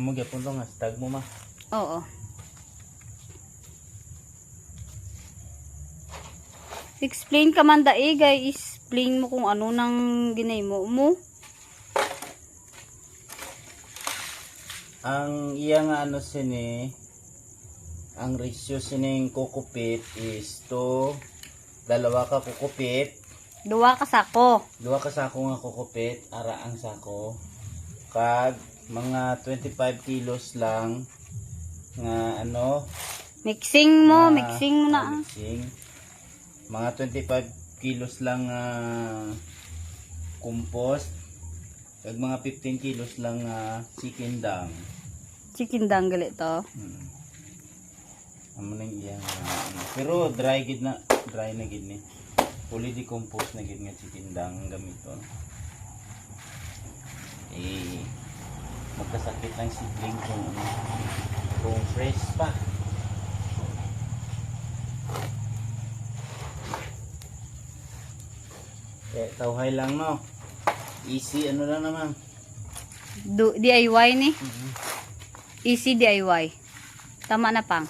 Amo gyapon to nga stag mo ma. Oo. Explain ka man dae guys. Explain mo kung ano nang ginay mo. Ang iya nga ano sini, ang ratio sining kukupit is to dalawa ka kukupit, Duwa ka sako. duha ka sako nga kukupit, ara ang sako. Kag mga 25 kilos lang nga ano, Mixing mo na. mixing. Mga 25 kilos lang compost. Kag mga 15 kilos lang chicken dung. Chicken dangle ito. Amo nang iya pero dry na gid ni. Fully decomposed na gid nga chicken dung ang gamiton. Magkasakit ng seedling kung fresh pa. Tawhay lang no. Easy ano lang naman. DIY ni. Easy DIY. Tama na pang.